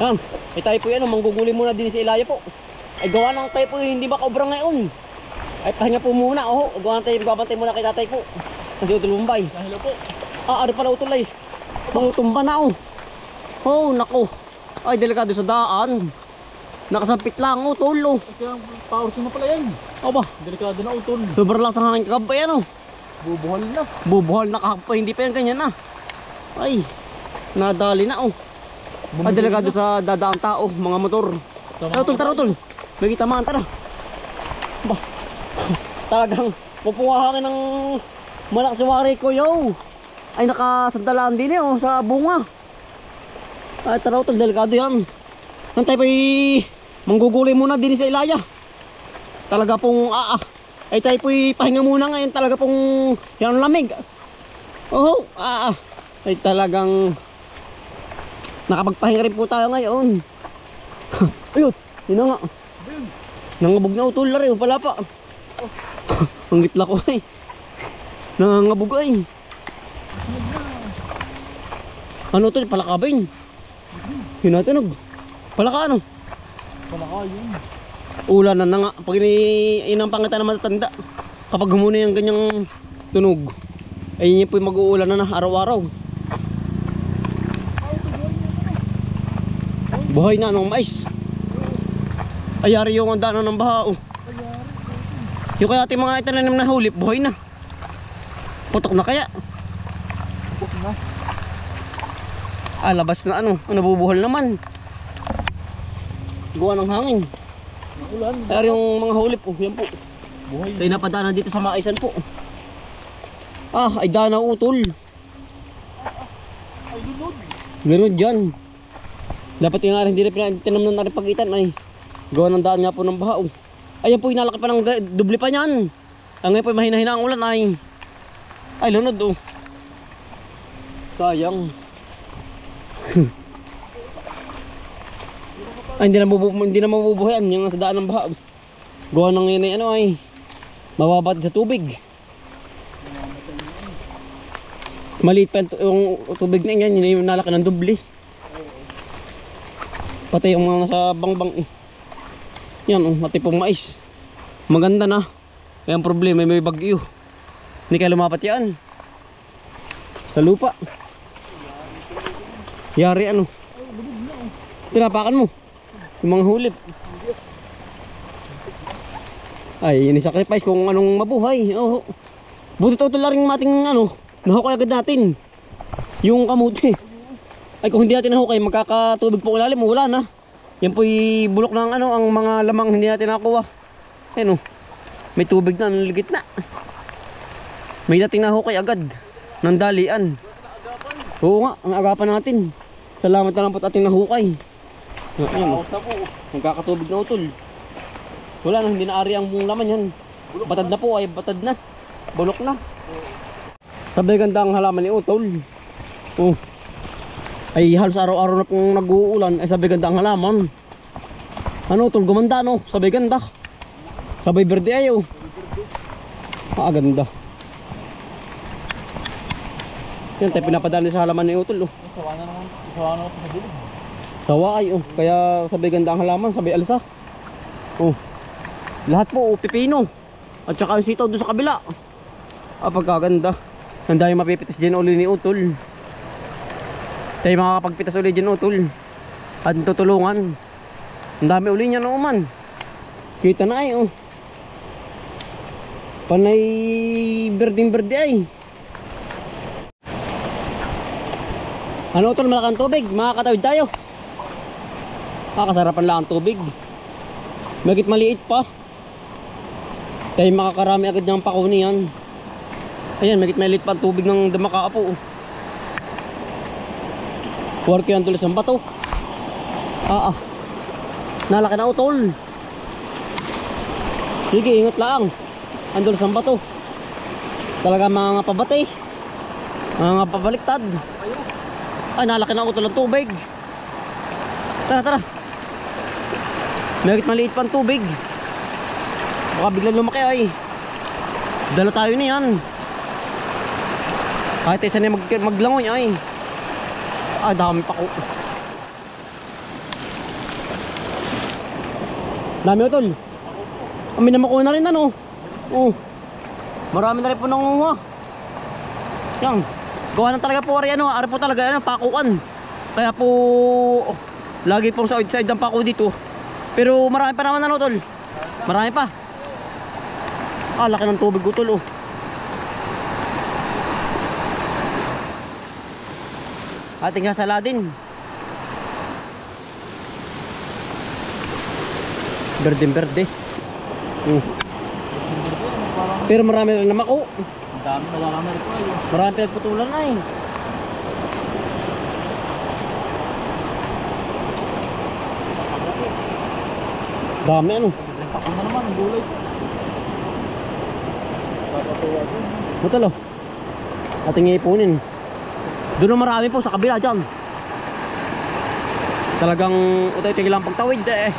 Yan, ay tayo po yan, mangguguli muna din sa ilaya po. Ay gawa ng tayo po hindi makaobra ngayon. Ay pahinga po muna, gawa ng tayo, babantay muna kay tatay po. Kasi utol Bombay. Hello po. Ano pala utol ay? Mangutumba na nako. Ay delikado sa daan. Nakasampit lang utol Kaya power na pala yan. Aba, Delikado na utol. sobrang lakas ng hangin kagabay Bubuhal na. Bubuhal na kahapon, hindi pa yan ganyan Ay, nadali na Ay delikado sa dadaang tao, mga motor. Tara utol. May kitamaan, tara. Ba, talagang pupuhahangin ng malakas wari ko Ay nakasandalaan din sa bunga. Ay tara utol, delikado yan. Nantay pa manggugulay muna din sa ilaya. Talaga pong ay tayo po'y pahinga muna ngayon. Talaga pong yan ang lamig. Ay talagang nakapagpahinga rin po tayo ngayon. Ayun, yun na nga. Nangabog na utol na rin, pala pa. Ang gitla ko nangangabog Ano to, palakabin. Yun natin palaka Palaka yun. Ulan na nga. Pag yun ang pangitan na matatanda. Kapag humuna yung ganyang tunog, ay yun po yung mag-uulan na araw-araw. Buhay na mais. Ayari yung daanan ng baha Yung kaya ating mga itananim na hulip, buhay na. Putok na kaya. Putok na. Labas na nabubuhol naman. Gawa ng hangin. Ulan. Ayari yung mga hulip yan po. Buhay. Tayo napadaanan dito sa maisan po. Ay danaw utol. Ay lunod. Ganun dyan. Dapat yung nga hindi rin tinamnan na rin pagitan gawa ng daan nga po ng baha Ayan po inalaki pa ng doble pa niyan. Ngayon po mahina-hina ang ulan ay lunod sayang. Ay hindi na mabubuhayan yung sa daan ng baha. Gawa ng yun ay mababat sa tubig. Maliit pa yung tubig na yan, yun yung nalaki ng doble. Pati yung mga nasa bangbang yan pati pong mais. Maganda na. Kaya ang problema may bagyo. Hindi kaya lumapat yan sa lupa. Yari tinapakan mo yung mga hulip. Ay ini-sacrifice kung anong mabuhay. Buti ito lang rin mating nahukay agad natin yung kamuti. Ay kung hindi natin nahukay, magkakatubig po ilalim, wala na. Yan po'y bulok ng ang mga lamang hindi natin nakuha. Ayun may tubig na, ligit na. May dating nahukay agad ng dalian. Oo nga, ang agapan natin. Salamat na lang po ating nahukay. Ayun nagkakatubig na utol. Wala na, hindi na ari ang laman yan. Batad na po, batad na. Bulok na. Sabi ganda ang halaman ni utol. Ay halos araw-araw na pong nag-uulan. Ay sabi ganda ang halaman. Utol, gumanda sabi ganda. Sabay berde ayaw. Ganda. Yan tayo pinapadali sa halaman ni utol Sawa na naman sa dilig. Sawa ay kaya sabay ganda ang halaman, sabay alsa. Lahat po pipino. At saka yung sitaw doon sa kabila. Pagkaganda. Ang dami mapipitas dyan uli ni utol. Tayo makakapagpitas uli dyan utol. At tutulungan. Ang dami uli niya naman. Kita na panay berding-berde ay. Utol, malakang tubig. Makakatawid tayo. Kasarapan lang ang tubig. Magit maliit pa. Tayo makakarami agad ng pakuni yan. Ayan, magit maliit pa ang tubig ng damakaapo. Work yan tulis ng bato. Nalaki na utol. Sige, ingat lang. Andun sa bato. Talaga mga pabati. Mga pabaliktad. Ay, nalaki na utol ang tubig. Tara. Magit maliit pa ang tubig. Baka biglang lumaki ay. Dala tayo niyan. Kahit isa na maglangoy ay. Dami pa ko. Dami utol. Kami na makuha na rin ano. Oh. Marami na rin po nangunguha. Yan. Gawa na talaga po ari ano, ari po talaga ano, pakuan. Kaya po lagi pong sa outside ng pako dito. Pero marami pa naman ano tol. Marami pa. Ah, laki ng tubig utol oh. Ating saladin. Berde-berde. Pero marami rin naman oh. Ang dami nalalama rin po ayun. Marami pinagputulan na eh. Dami ano. Ako na naman, gulay. Papatuwa din. Butal oh. Ating ipunin. Doon ang marami po sa kabila dyan. Talagang utay-tigil lang pagtawid eh.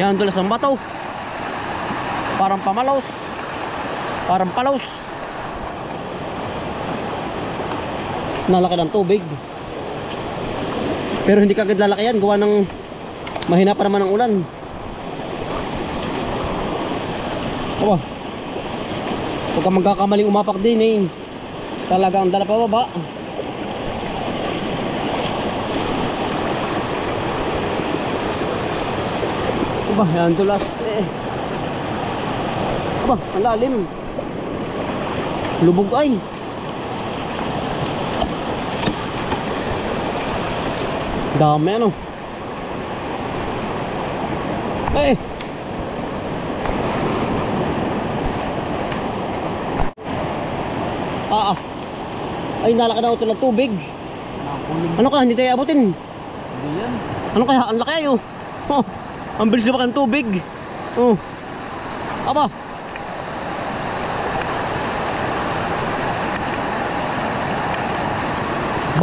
Yan dulas ng bato. Parang pamalos. Parang palos. Nalaki ng tubig. Pero hindi kagad lalaki yan. Gawa ng mahina pa naman ang ulan. Aba. Huwag kang magkakamaling umapak din eh. Talagang dala pa baba. Aba, yan tulas eh. Aba, ang lalim. Lubog ay. Dami ano. Eh. Ay, nalaki na ito ng tubig. Ano ka, hindi tayo abutin. Hindi yan. Ano kaya, ang laki ayo. Oh, ang bilis na ng tubig. Oh. Aba.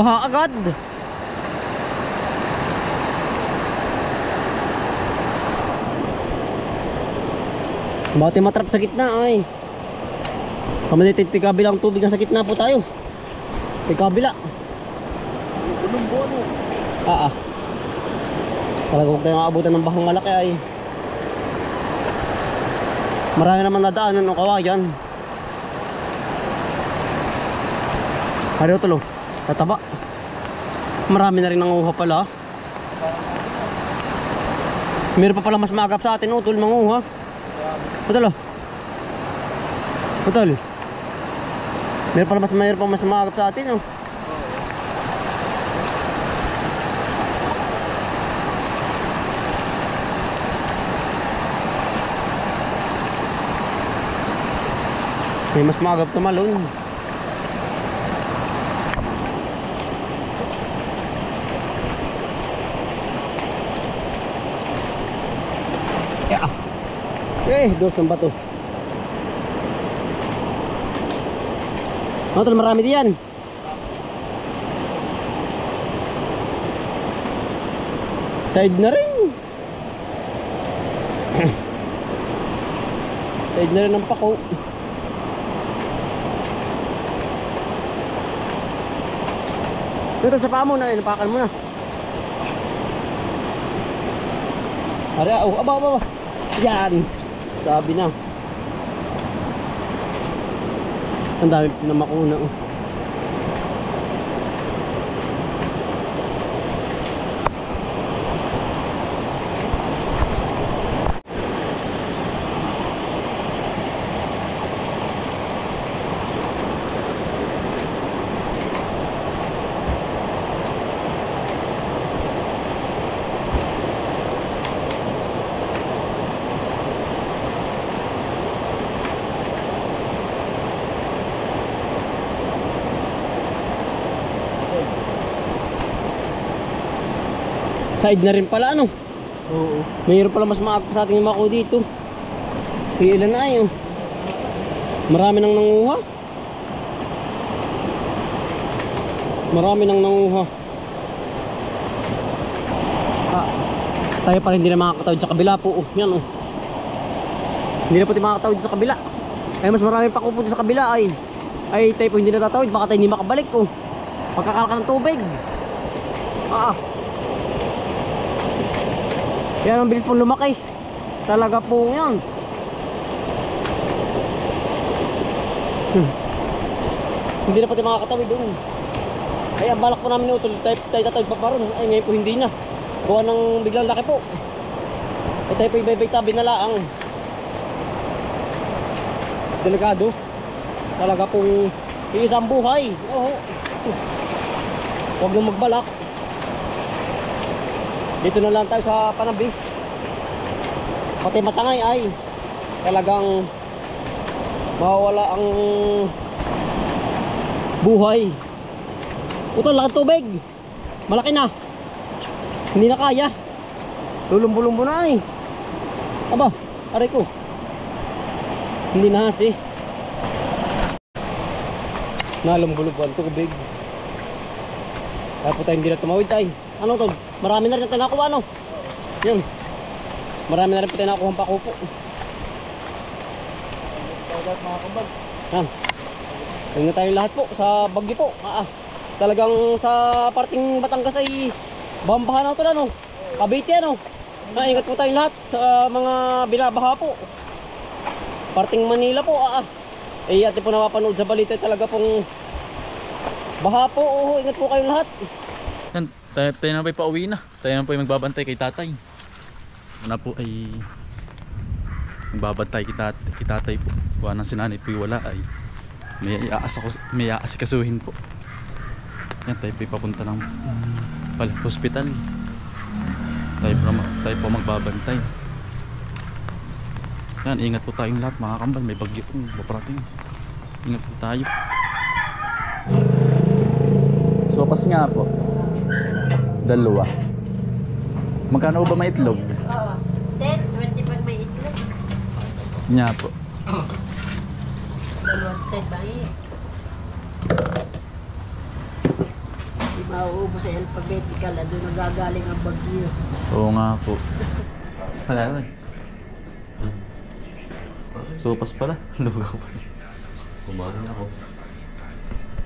Baha agad. Bakit matrap sa gitna ay. Kamanitid kabilang tubig na sa gitna po tayo. Kabila. Ulong bono. Talaga huwag tayong maabutan ng bahang malaki ay. Marami naman nadaanan ng kawayan. Hari utol oh. Tataba. Marami na rin nanguha pala. Meron pa pala mas maagap sa atin utol manguha. Utol oh. Utol. Meron pa mas maagap sa atin oh. May mas maagap tumalon. Dos ng bato. Tol, marami diyan. Side na rin. Side na rin ng pako. Dito sa paa mo na, inapakan mo na. Ari, oh, aba. Yan. Sabi na. Ang dami na makuna oh. Side na rin pala ano. Oo. Mayroon pala mas maagap sa ating mako dito. Ilan na yun. Marami nang nanguha. Marami nang nanguha. Tayo pa rin hindi na makakatawid sa kabila po. Yan oh. Hindi na po tayo makakatawid sa kabila. Ay mas marami pa po sa kabila ay. Ay tayo po hindi natatawid. Baka tayo hindi makabalik oh. Pagkakalaka ng tubig. Yan ang bilis pong lumaki. Talaga po yan. Hindi na pati makakatawid doon. Kaya ang balak po namin utol, tayo tatawid pa pa ron. Ay ngayon po hindi na. Gawa ng biglang laki po. Ay tayo po ibay-bay tabi na laang. Delikado. Talaga pong iisang buhay. Oo. Huwag nang magbalak. Dito na lang tayo sa Panambi. Pati matangay ay talagang mawawala ang buhay. Utol, laki tubig. Malaki na. Hindi na kaya. Lulumbo-lumbo na ay. Aba, aray ko. Hindi na hasi. Nalumbo-lumbo ang tubig. Kaya po tayo hindi na tumawid tayo. Ano to? Marami na rin tayo nakuha, ano? Yun. Marami na rin po tayo nakuha ang pakupo. Mga kambal. Yan. Ayun na tayo lahat po sa Bagyo po. Talagang sa parting Batangas ay bambahan na ito na, no? Cavite, ano? Ingat po tayong lahat sa mga binabaha po. Parting Manila po. Ate po napapanood sa balita talaga pong baha po. Ingat po kayong lahat. Yan, tayo na po pauwi na. Tayo na po yung magbabantay kay tatay. Una po ay magbabantay kay tatay po. Kuha ng sinanay po yung wala ay may aasikasuhin po. Yan, tayo po papunta ng hospital. Tayo po magbabantay. Yan, ingat po tayong lahat mga kambal. May bagyo po paparating. Ingat po tayo. Sopas nga po. Dalawa. Magkano ba may itlog? Oo. 10, 20 pag may itlog. Nya po. Dalawang 10 ba eh. Di mauubos sa alphabetical. Doon nagagaling ang bagyo. Oo nga po. Wala rin. Sopas pala. Lugaw pa. Kumain ako.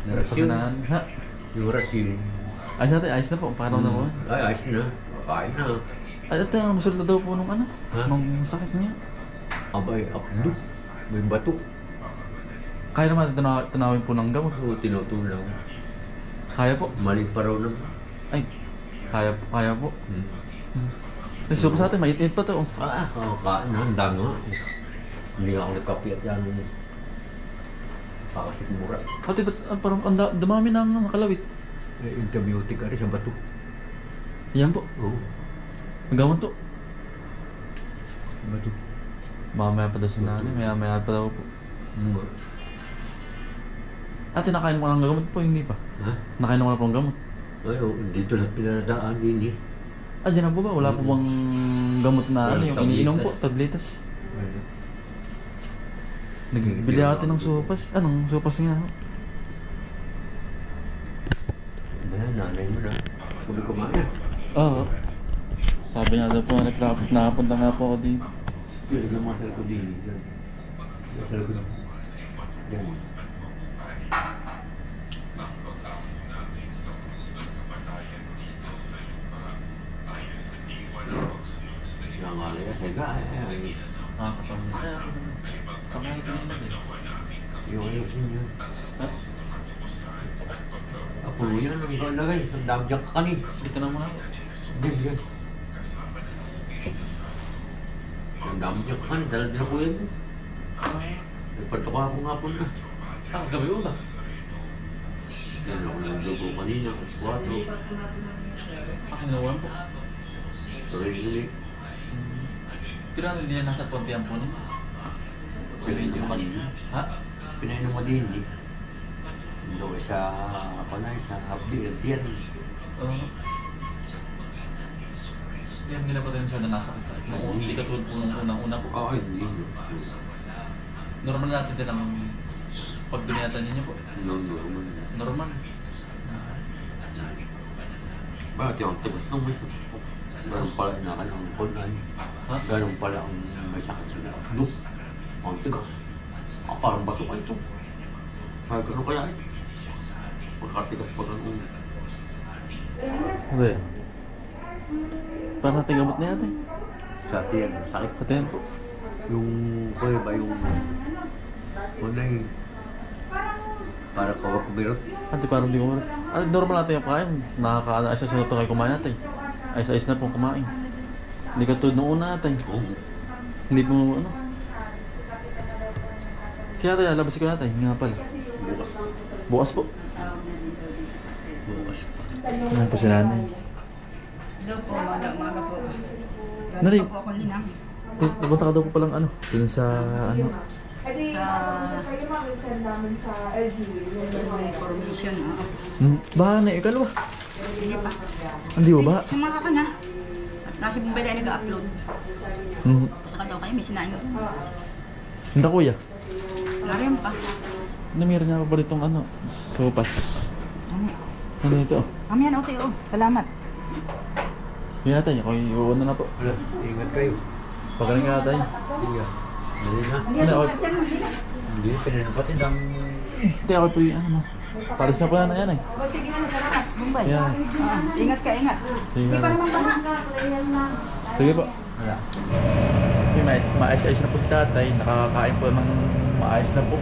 Napasanahan. Ha? Yung rasyon. Ayos natin, ayos na po. Parang naman. Ay, ayos na. Kain na. Ay, ito yung resulta daw po nung ano? Ha? Nung sakit niya. Abay, abdo. May bato. Kaya naman tunawin po ng gamot. Oo, tinutulaw. Kaya po. Mali pa raw naman. Ay, kaya po. Ay, sopas natin, maiinit pa to. Kain na. Handa nga. Hindi ako nagkapi at yan. Pakasik mura. Pati ba't parang dumami na ang nakalawit? Antibiotic ka rin sa bato. Yan po. Oo. Ang gamot to. Bato. Mamaya pa daw si nanay, maya pa daw po. Ate, nakain mo lang ng gamot po, hindi pa? Ha? Nakain mo lang po ng gamot? Ay, dito lahat pinadaan din eh. Diyan na po ba? Wala po bang gamot na ano, yung iniinom po, tabletas. tabletas? Nagbili ate ng sopas. Anong sopas nga? Ayan, nanay mo na. Sabi ko man yan. Oo. Sabi niya daw po, nakapunta nga po ako dito. Yung masal ko din. Masal ko din. Yan. Nangalay ka sa gaya. Nakakatawa na. Kaya ako sa mga kanina din. Yung ayusin niya. Ha? Apo yan, ang galagay. Ang damjak ka kanin. Sige na muna. Yan, yan. Ang damjak ka kanin. Dala din ako yan. Nagpatuka ako nga po na. Gabi ko ba? Yan ako naglugo kanina. Kaswato. Kinawan po. Sorry ulit. Pero hindi na nasa konti ang punin. Pinainom mo kanina. Ha? Pinainom mo din, hindi. Doon sa, ako na, sa Abdi, yan. Yan, hindi na po tayo masyado nasakit sa akin. Hindi katulad po nung unang-una po. Oo, hindi. Normal natin din ang pag biniyatan ninyo po. Normal. Normal. Bakit yung tigas nung may susok? Ganun pala inakan ang kunan. Ha? Ganun pala ang may sakit sa abdo. Ang tigas. Parang bato ka ito. Sabi ko, ano kaya ito? Pagkatigas pa ganun. Hindi. Paano natin gamot niya ate? Sa tiyan, sakit. Pati yan po. Yung, kuya ba yung, una yung, parang kawag kumirot. Ate, parang di ko malat. Ah, normal natin yung kain. Nakaka-ayos na ito kayo kumain natin. Ayos-ayos na po kumain. Hindi ka tulad nung una natin. Oo. Hindi po ano. Kaya tayo, labas ko natin. Nga pala. Bukas. Bukas po. Bukas. Ano po si nanay? Hello po, umaga po. Nari. Galing po ako linang. Pupunta ka daw po palang ano. Dun sa ano. Sa information. Baka na, ikaw ba? Sige pa. Hindi ba ba? Sumaka ka na. At nasa bumbay na nag-upload. Saka daw kayo, may sinain. Hindi kuya. Wala rin pa. Namira niya ako pa ritong ano. Sopas. Ano ito? Mamaya na, okay, oh. Salamat. Hindi natin. Ako iuuna na po. Wala, ingat kayo. Pagaling nga tayo. Iya. Dali na. Hindi ako. Hindi, pinanapatid ang... Hindi ako po yung ano. Paris na po yan yan eh. O, sige na, salamat. Bumbay. Yan. Ingat ka, ingat. Sige Hindi pa na. naman baha. Sige po. Wala. Maayos-ayos na po si tatay. Nakakakain po ng maayos na po.